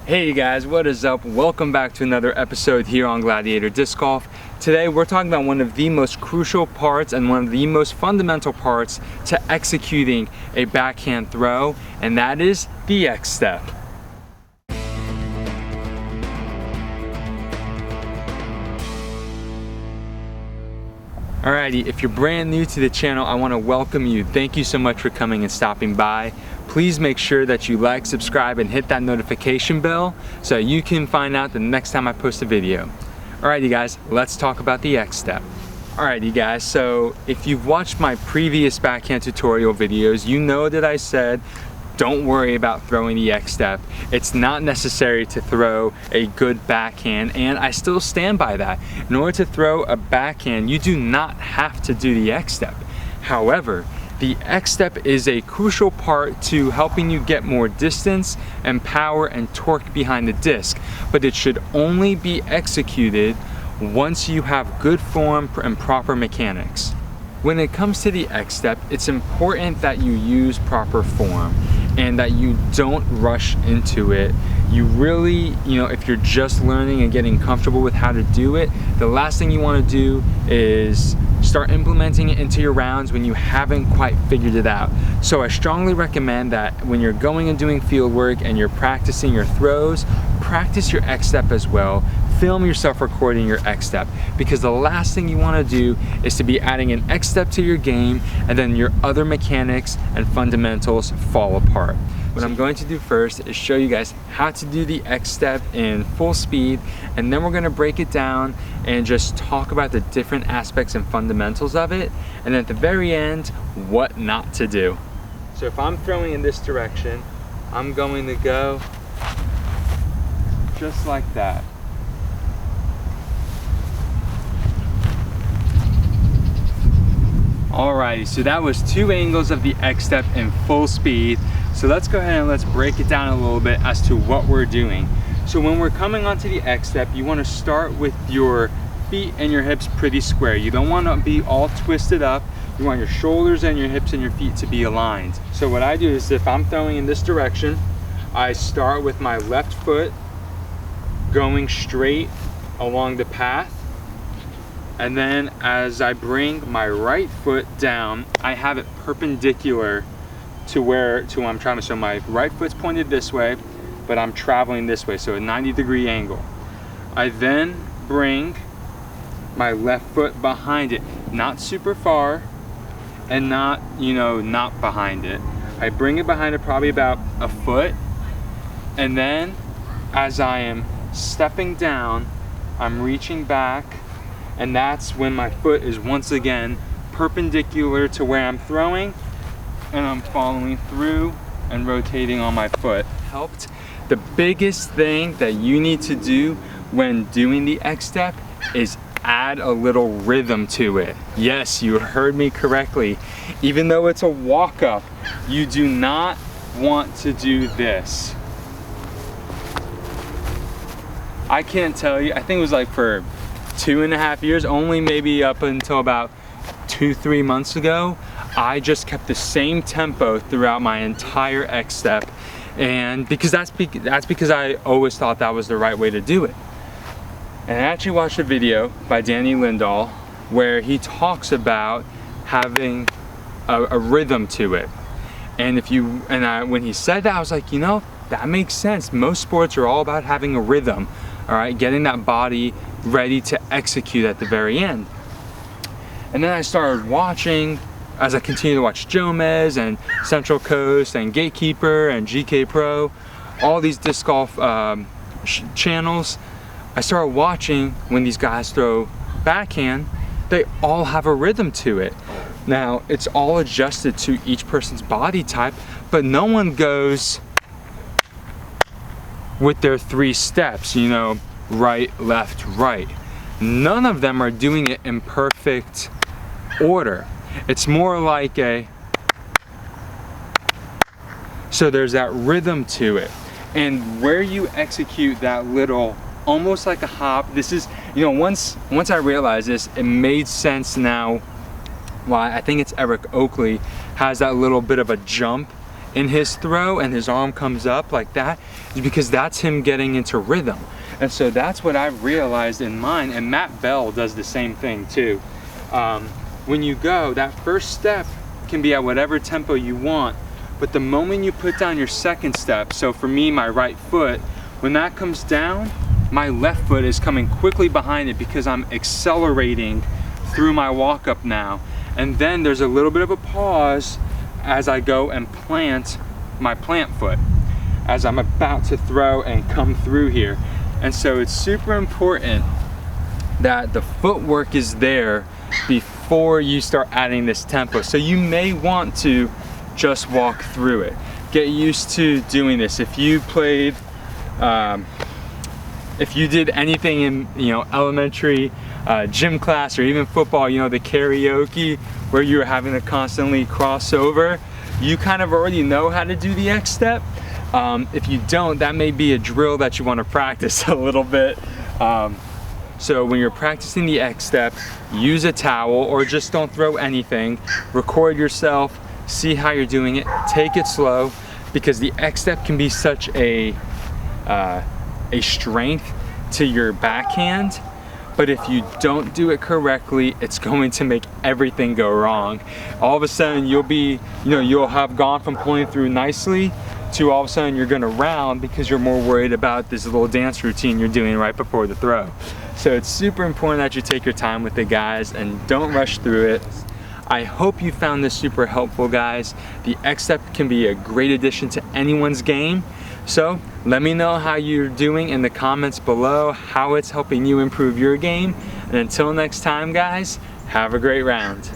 Hey guys, what is up? Welcome back to another episode here on Gladiator Disc Golf. Today we're talking about one of the most crucial parts and one of the most fundamental parts to executing a backhand throw, and that is the X-step. Alrighty, if you're brand new to the channel, I want to welcome you. Thank you so much for coming and stopping by. Please make sure that you like, subscribe, and hit that notification bell so you can find out the next time I post a video. Alrighty guys, let's talk about the X-step. Alrighty guys, so if you've watched my previous backhand tutorial videos, you know that I said don't worry about throwing the X-step. It's not necessary to throw a good backhand, and I still stand by that. In order to throw a backhand, you do not have to do the X-step. However, the X-step is a crucial part to helping you get more distance and power and torque behind the disc, but it should only be executed once you have good form and proper mechanics. When it comes to the X-step, it's important that you use proper form and that you don't rush into it. You really, if you're just learning and getting comfortable with how to do it, the last thing you want to do is start implementing it into your rounds when you haven't quite figured it out. So I strongly recommend that when you're going and doing field work and you're practicing your throws, practice your X-step as well. Film yourself recording your X-step, because the last thing you want to do is to be adding an X-step to your game and then your other mechanics and fundamentals fall apart. What I'm going to do first is show you guys how to do the X-step in full speed, and then we're going to break it down and just talk about the different aspects and fundamentals of it, and then at the very end, what not to do. So if I'm throwing in this direction, I'm going to go just like that. Alrighty, so that was two angles of the X-step in full speed. So let's go ahead and let's break it down a little bit as to what we're doing. So when we're coming onto the X-step, you want to start with your feet and your hips pretty square. You don't want to be all twisted up. You want your shoulders and your hips and your feet to be aligned. So what I do is, if I'm throwing in this direction, I start with my left foot going straight along the path. And then as I bring my right foot down, I have it perpendicular to where I'm trying to. So my right foot's pointed this way, but I'm traveling this way, so a 90-degree angle. I then bring my left foot behind it, not super far and not, not behind it. I bring it behind it probably about a foot, and then as I am stepping down, I'm reaching back, and that's when my foot is once again perpendicular to where I'm throwing, and I'm following through and rotating on my foot. Helped. The biggest thing that you need to do when doing the X-step is add a little rhythm to it. Yes, you heard me correctly. Even though it's a walk-up, you do not want to do this. I can't tell you, I think it was like for 2.5 years, only maybe up until about 2-3 months ago, I just kept the same tempo throughout my entire X-step, and that's because I always thought that was the right way to do it. And I actually watched a video by Danny Lindahl where he talks about having a rhythm to it. And when he said that, I was like, that makes sense. Most sports are all about having a rhythm, all right, getting that body ready to execute at the very end. And then I started watching, as I continued to watch Jomez and Central Coast and Gatekeeper and GK Pro, all these disc golf channels, I started watching when these guys throw backhand, they all have a rhythm to it. Now, it's all adjusted to each person's body type, but no one goes with their 3 steps, right, left, right. None of them are doing it in perfect order. It's more like so there's that rhythm to it. And where you execute that little, almost like a hop, this is, once I realized this, it made sense now why I think it's Eric Oakley has that little bit of a jump in his throw and his arm comes up like that, is because that's him getting into rhythm. And so that's what I've realized in mine, and Matt Bell does the same thing too. When you go, that first step can be at whatever tempo you want, but the moment you put down your second step, so for me, my right foot, when that comes down, my left foot is coming quickly behind it because I'm accelerating through my walk up now. And then there's a little bit of a pause as I go and plant my plant foot, as I'm about to throw and come through here. And so it's super important that the footwork is there before you start adding this tempo. So you may want to just walk through it. Get used to doing this. If you played, if you did anything in, you know, elementary gym class or even football, you know, the karaoke where you're having to constantly cross over, you kind of already know how to do the X step. If you don't, that may be a drill that you want to practice a little bit. So when you're practicing the X step, use a towel or just don't throw anything. Record yourself, see how you're doing it, take it slow, because the X step can be such a strength to your backhand. But if you don't do it correctly, it's going to make everything go wrong. All of a sudden you'll be, you know, you'll have gone from pulling through nicely to all of a sudden you're gonna round because you're more worried about this little dance routine you're doing right before the throw. So it's super important that you take your time with it, guys, and don't rush through it. I hope you found this super helpful, guys. The X step can be a great addition to anyone's game. So let me know how you're doing in the comments below, how it's helping you improve your game. And until next time, guys, have a great round.